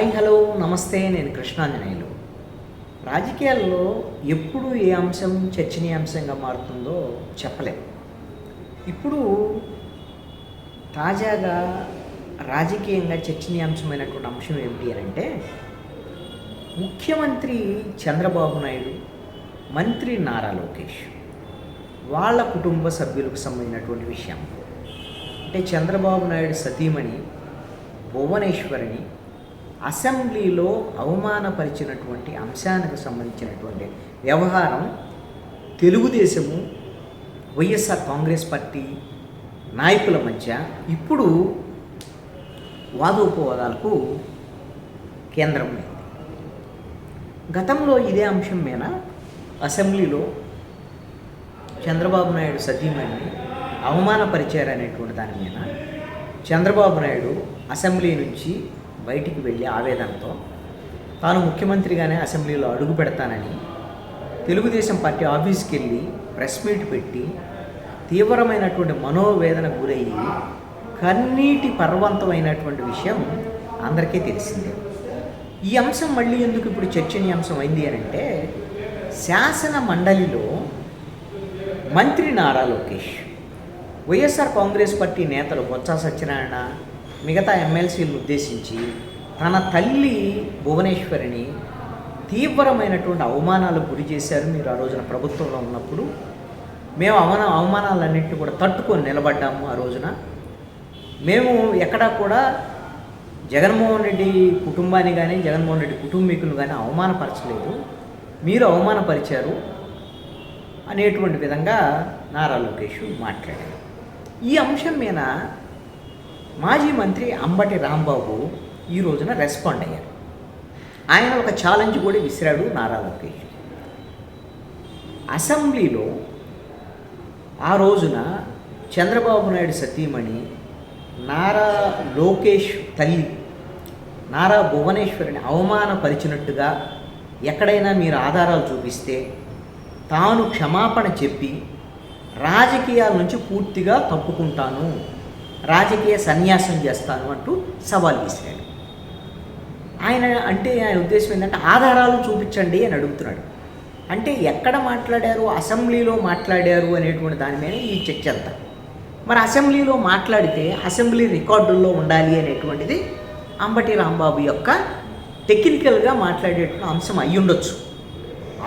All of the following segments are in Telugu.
హాయ్ హలో నమస్తే. నేను కృష్ణాంజనేయులు. రాజకీయాల్లో ఎప్పుడు ఏ అంశం చర్చనీయాంశంగా మారుతుందో చెప్పలేం. ఇప్పుడు తాజాగా రాజకీయంగా చర్చనీయాంశమైనటువంటి అంశం ఏమిటి అని అంటే, ముఖ్యమంత్రి చంద్రబాబు నాయుడు, మంత్రి నారా లోకేష్ వాళ్ళ కుటుంబ సభ్యులకు సంబంధించినటువంటి విషయం. అంటే చంద్రబాబు నాయుడు సతీమణి భువనేశ్వరిని అసెంబ్లీలో అవమానపరిచినటువంటి అంశానికి సంబంధించినటువంటి వ్యవహారం తెలుగుదేశము, వైఎస్ఆర్ కాంగ్రెస్ పార్టీ నాయకుల మధ్య ఇప్పుడు వాదోపవాదాలకు కేంద్రమైంది. గతంలో ఇదే అంశం మీద అసెంబ్లీలో చంద్రబాబు నాయుడు సతీమణిని అవమానపరిచారనేటువంటి దాని మీద చంద్రబాబు నాయుడు అసెంబ్లీ నుంచి బయటికి వెళ్ళి ఆవేదనతో తాను ముఖ్యమంత్రిగానే అసెంబ్లీలో అడుగు పెడతానని తెలుగుదేశం పార్టీ ఆఫీస్కి వెళ్ళి ప్రెస్ మీట్ పెట్టి తీవ్రమైనటువంటి మనోవేదన గురయ్యి కన్నీటి పర్వంతమైనటువంటి విషయం అందరికీ తెలిసిందే. ఈ అంశం మళ్ళీ ఎందుకు ఇప్పుడు చర్చనీయాంశం అయింది అని అంటే, శాసన మండలిలో మంత్రి నారా లోకేష్, వైఎస్ఆర్ కాంగ్రెస్ పార్టీ నేతలు బొత్స సత్యనారాయణ, మిగతా ఎమ్మెల్సీలను ఉద్దేశించి తన తల్లి భువనేశ్వరిని తీవ్రమైనటువంటి అవమానాలకు గురి చేశారు. మీరు ఆ రోజున ప్రభుత్వంలో ఉన్నప్పుడు మేము అవమానాలన్నింటినీ కూడా తట్టుకొని నిలబడ్డాము. ఆ రోజున మేము ఎక్కడా కూడా జగన్మోహన్ రెడ్డి కుటుంబాన్ని కానీ జగన్మోహన్ రెడ్డి కుటుంబీకులు కానీ అవమానపరచలేదు, మీరు అవమానపరిచారు అనేటువంటి విధంగా నారా లోకేష్ మాట్లాడారు. ఈ అంశం మీద మాజీ మంత్రి అంబటి రాంబాబు ఈ రోజున రెస్పాండ్ అయ్యారు. ఆయన ఒక ఛాలెంజ్ కూడా విసిరాడు నారా లోకేష్. అసెంబ్లీలో ఆ రోజున చంద్రబాబు నాయుడు సతీమణి నారా లోకేష్ తల్లి నారా భువనేశ్వరిని అవమానపరిచినట్టుగా ఎక్కడైనా మీరు ఆధారాలు చూపిస్తే తాను క్షమాపణ చెప్పి రాజకీయాల నుంచి పూర్తిగా తప్పుకుంటాను, రాజకీయ సన్యాసం చేస్తాను అంటూ సవాల్ విసిరాడు. ఆయన ఉద్దేశం ఏంటంటే ఆధారాలు చూపించండి అని అడుగుతున్నాడు. అంటే ఎక్కడ మాట్లాడారు, అసెంబ్లీలో మాట్లాడారు అనేటువంటి దాని మీద ఈ చర్చ అంతా. మరి అసెంబ్లీలో మాట్లాడితే అసెంబ్లీ రికార్డుల్లో ఉండాలి అనేటువంటిది అంబటి రాంబాబు యొక్క టెక్నికల్గా మాట్లాడేటువంటి అంశం అయి ఉండొచ్చు.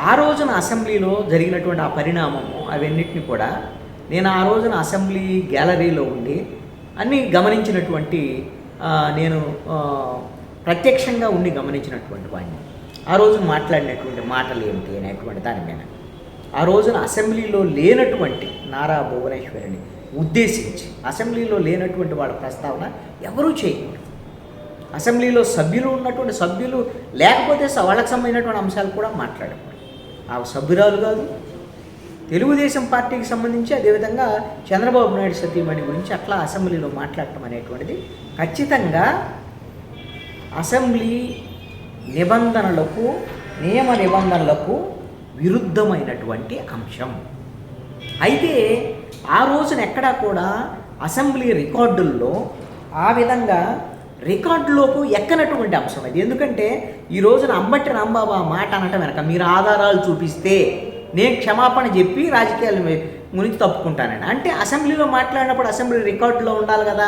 ఆ రోజున అసెంబ్లీలో జరిగినటువంటి ఆ పరిణామము అవన్నిటిని కూడా నేను ఆ రోజున అసెంబ్లీ గ్యాలరీలో ఉండి అన్నీ గమనించినటువంటి నేను ప్రత్యక్షంగా ఉండి గమనించినటువంటి వాడిని. ఆ రోజు మాట్లాడినటువంటి మాటలు ఏమిటి అనేటువంటి దాని మీద ఆ రోజున అసెంబ్లీలో లేనటువంటి నారా భువనేశ్వరిని ఉద్దేశించి అసెంబ్లీలో లేనటువంటి వాళ్ళ ప్రస్తావన ఎవరూ చేయకూడదు. అసెంబ్లీలో సభ్యులు ఉన్నటువంటి సభ్యులు లేకపోతే వాళ్ళకి సంబంధించినటువంటి అంశాలు కూడా మాట్లాడకూడదు. ఆ సభ్యురాలు కాదు, తెలుగుదేశం పార్టీకి సంబంధించి అదేవిధంగా చంద్రబాబు నాయుడు సతీమణి గురించి అట్లా అసెంబ్లీలో మాట్లాడటం అనేటువంటిది ఖచ్చితంగా అసెంబ్లీ నియమ నిబంధనలకు విరుద్ధమైనటువంటి అంశం. అయితే ఆ రోజున ఎక్కడా కూడా అసెంబ్లీ రికార్డుల్లో ఆ విధంగా రికార్డులోకి ఎక్కనటువంటి అంశం అది. ఎందుకంటే ఈ రోజున అంబటి రాంబాబు ఆ మాట అనటం వెనక మీరు ఆధారాలు చూపిస్తే నేను క్షమాపణ చెప్పి రాజకీయాల గురించి తప్పుకుంటానండి అంటే అసెంబ్లీలో మాట్లాడినప్పుడు అసెంబ్లీ రికార్డులో ఉండాలి కదా,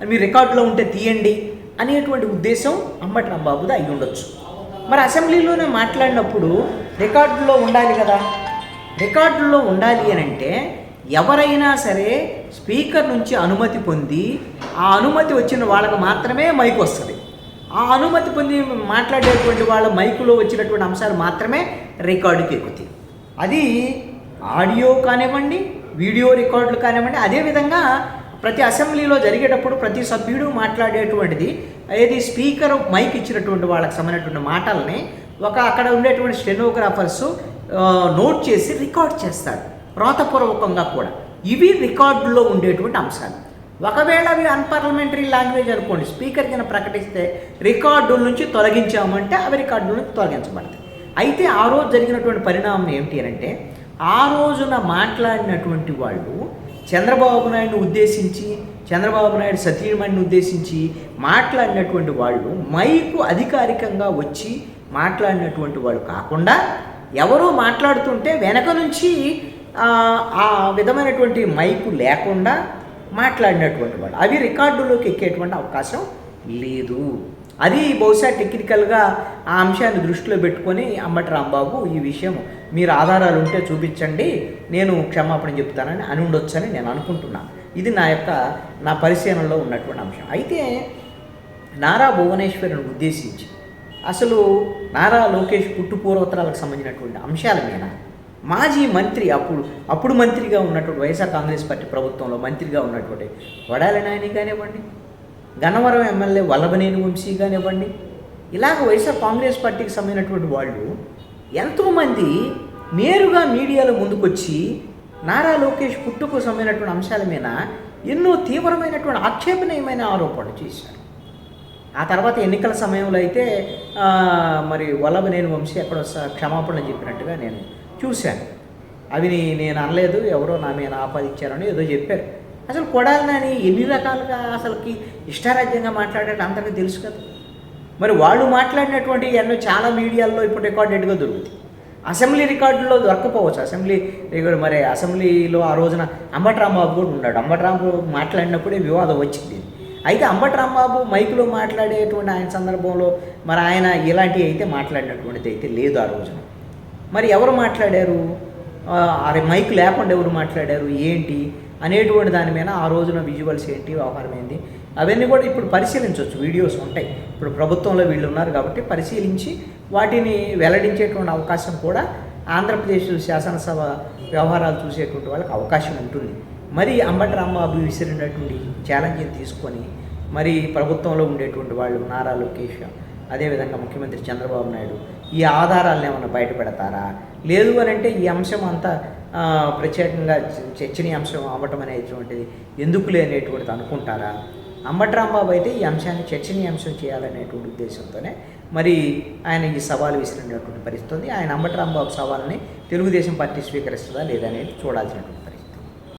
మీరు రికార్డులో ఉంటే తీయండి అనేటువంటి ఉద్దేశం అంబటి రాంబాబుది అయి ఉండొచ్చు. మరి అసెంబ్లీలోనే మాట్లాడినప్పుడు రికార్డులో ఉండాలి కదా. రికార్డుల్లో ఉండాలి అని అంటే ఎవరైనా సరే స్పీకర్ నుంచి అనుమతి పొంది ఆ అనుమతి వచ్చిన వాళ్ళకి మాత్రమే మైక్ వస్తుంది. ఆ అనుమతి పొంది మాట్లాడేటువంటి వాళ్ళ మైకులో వచ్చినటువంటి అంశాలు మాత్రమే రికార్డుకి ఎక్కుతాయి. అది ఆడియో కానివ్వండి, వీడియో రికార్డులు కానివ్వండి. అదేవిధంగా ప్రతి అసెంబ్లీలో జరిగేటప్పుడు ప్రతి సభ్యుడు మాట్లాడేటువంటిది ఏది స్పీకర్ మైక్ ఇచ్చినటువంటి వాళ్ళకి సంబంధించినటువంటి మాటల్ని అక్కడ ఉండేటువంటి స్టెనోగ్రాఫర్స్ నోట్ చేసి రికార్డ్ చేస్తారు వ్రాతపూర్వకంగా కూడా. ఇవి రికార్డులో ఉండేటువంటి అంశాలు. ఒకవేళ అవి అన్పార్లమెంటరీ లాంగ్వేజ్ అనుకోండి, స్పీకర్ కింద ప్రకటిస్తే రికార్డుల నుంచి తొలగించామంటే అవి రికార్డుల నుంచి తొలగించబడతాయి. అయితే ఆ రోజు జరిగినటువంటి పరిణామం ఏమిటి అంటే, ఆ రోజున మాట్లాడినటువంటి వాళ్ళు చంద్రబాబు నాయుడును ఉద్దేశించి చంద్రబాబు నాయుడు సతీమణిని ఉద్దేశించి మాట్లాడినటువంటి వాళ్ళు మైకు అధికారికంగా వచ్చి మాట్లాడినటువంటి వాళ్ళు కాకుండా ఎవరో మాట్లాడుతుంటే వెనక నుంచి ఆ విధమైనటువంటి మైకు లేకుండా మాట్లాడినటువంటి వాళ్ళు, అవి రికార్డులోకి ఎక్కేటువంటి అవకాశం లేదు. అది బహుశా టెక్నికల్గా ఆ అంశాన్ని దృష్టిలో పెట్టుకొని అంబటి రాంబాబు ఈ విషయం మీరు ఆధారాలు ఉంటే చూపించండి, నేను క్షమాపణ చెప్తానని అని ఉండొచ్చని నేను అనుకుంటున్నాను. ఇది నా పరిశీలనలో ఉన్నటువంటి అంశం. అయితే నారా భువనేశ్వరిని ఉద్దేశించి అసలు నారా లోకేష్ పుట్టుపూర్వోత్తరాలకు సంబంధించినటువంటి అంశాల మీద మాజీ మంత్రి అప్పుడు మంత్రిగా ఉన్నటువంటి వైఎస్ఆర్ కాంగ్రెస్ పార్టీ ప్రభుత్వంలో మంత్రిగా ఉన్నటువంటి కొడాలి నాని కానివ్వండి, గన్నవరం ఎమ్మెల్యే వల్లభనేని వంశీ కానివ్వండి, ఇలాగ వైఎస్ఆర్ కాంగ్రెస్ పార్టీకి సంబంధించినటువంటి వాళ్ళు ఎంతోమంది నేరుగా మీడియాలో ముందుకొచ్చి నారా లోకేష్ పుట్టుకు సంబంధించినటువంటి అంశాల మీద ఎన్నో తీవ్రమైనటువంటి ఆక్షేపణీయమైన ఆరోపణలు చేశారు. ఆ తర్వాత ఎన్నికల సమయంలో అయితే మరి వల్లభనేని వంశీ ఎక్కడో క్షమాపణలు చెప్పినట్టుగా నేను చూశాను. అవి నేను అనలేదు, ఎవరో నా మీద ఆపాదించారని ఏదో చెప్పారు. అసలు కొడాలి నాని ఎన్ని రకాలుగా అసలుకి ఇష్టారాజ్యంగా మాట్లాడేట అందరికీ తెలుసు కదా. మరి వాళ్ళు మాట్లాడినటువంటి ఎన్నో చాలా మీడియాల్లో ఇప్పుడు రికార్డెడ్గా దొరుకుతాయి. అసెంబ్లీ రికార్డుల్లో దొరకపోవచ్చు. మరి అసెంబ్లీలో ఆ రోజున అంబటి రాంబాబు కూడా ఉన్నాడు. అంబటి రాంబాబు మాట్లాడినప్పుడే వివాదం వచ్చింది. అయితే అంబటి రాంబాబు మైకులో మాట్లాడేటువంటి ఆయన సందర్భంలో మరి ఆయన ఇలాంటివి అయితే మాట్లాడినటువంటిది అయితే లేదు ఆ రోజున. మరి ఎవరు మాట్లాడారు, అరే మైక్ లేకుండా ఎవరు మాట్లాడారు ఏంటి అనేటువంటి దాని మీద ఆ రోజున విజువల్స్ ఏంటి, వ్యవహారం ఏంటి, అవన్నీ కూడా ఇప్పుడు పరిశీలించవచ్చు. వీడియోస్ ఉంటాయి. ఇప్పుడు ప్రభుత్వంలో వీళ్ళు ఉన్నారు కాబట్టి పరిశీలించి వాటిని వెల్లడించేటువంటి అవకాశం కూడా ఆంధ్రప్రదేశ్ శాసనసభ వ్యవహారాలు చూసేటువంటి వాళ్ళకి అవకాశం ఉంటుంది. మరి అంబటి రాంబాబు విసిరినటువంటి ఛాలెంజ్ని తీసుకొని మరి ప్రభుత్వంలో ఉండేటువంటి వాళ్ళు నారా లోకేష్, అదేవిధంగా ముఖ్యమంత్రి చంద్రబాబు నాయుడు ఈ ఆధారాలను ఏమైనా బయటపెడతారా, లేదు అని అంటే ఈ అంశం అంతా ప్రత్యేకంగా చర్చనీయాంశం అవ్వటం అనేటువంటిది ఎందుకులే అనేటువంటిది అనుకుంటారా? అంబటి రాంబాబు అయితే ఈ అంశాన్ని చర్చనీయాంశం చేయాలనేటువంటి ఉద్దేశంతోనే మరి ఆయన ఈ సవాలు విసిరినటువంటి పరిస్థితి ఉంది. ఆయన అంబటి రాంబాబు సవాల్ని తెలుగుదేశం పార్టీ స్వీకరిస్తుందా లేదా అనేది చూడాల్సినటువంటి